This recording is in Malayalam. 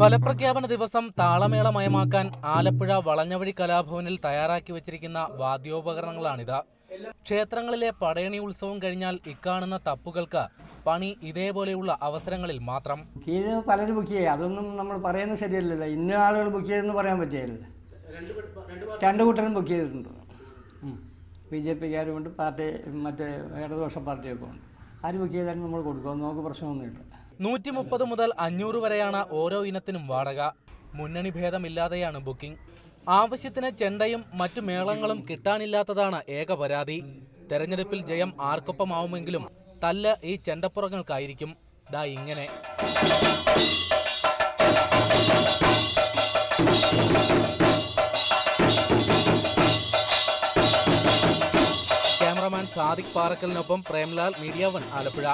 ഫലപ്രഖ്യാപന ദിവസം താളമേളമയമാക്കാൻ ആലപ്പുഴ വളഞ്ഞവഴി കലാഭവനിൽ തയ്യാറാക്കി വച്ചിരിക്കുന്ന വാദ്യോപകരണങ്ങളാണിത്. ക്ഷേത്രങ്ങളിലെ പടയണി ഉത്സവം കഴിഞ്ഞാൽ ഇക്കാണുന്ന തപ്പുകൾക്ക് പണി ഇതേപോലെയുള്ള അവസരങ്ങളിൽ മാത്രം. പലരും ബുക്ക് ചെയ്യുക, അതൊന്നും നമ്മൾ പറയുന്നത് ശരിയല്ലല്ലോ. ഇന്ന ആളുകൾ ബുക്ക് ചെയ്തെന്ന് പറയാൻ പറ്റിയല്ലോ. രണ്ട് കൂട്ടരും ബുക്ക് ചെയ്തിട്ടുണ്ട്. BJPക്കാരുമുണ്ട്, പാർട്ടി മറ്റേ ഇടതുപക്ഷ പാർട്ടിയൊക്കെ ഉണ്ട്. ആര് ബുക്ക് ചെയ്താലും നമ്മൾ കൊടുക്കും, നമുക്ക് പ്രശ്നമൊന്നുമില്ല. 130 മുതൽ 500 വരെയാണ് ഓരോ ഇനത്തിനും വാടക. മുന്നണി ഭേദമില്ലാതെയാണ് ബുക്കിംഗ്. ആവശ്യത്തിന് ചെണ്ടയും മറ്റു മേളങ്ങളും കിട്ടാനില്ലാത്തതാണ് ഏക പരാതി. തെരഞ്ഞെടുപ്പിൽ ജയം ആർക്കൊപ്പമാവുമെങ്കിലും തല്ല് ഈ ചെണ്ടപ്പുറങ്ങൾക്കായിരിക്കും. ദാ ഇങ്ങനെ. ക്യാമറമാൻ സാദിഖ് പാറക്കലിനൊപ്പം പ്രേംലാൽ, മീഡിയ 1 ആലപ്പുഴ.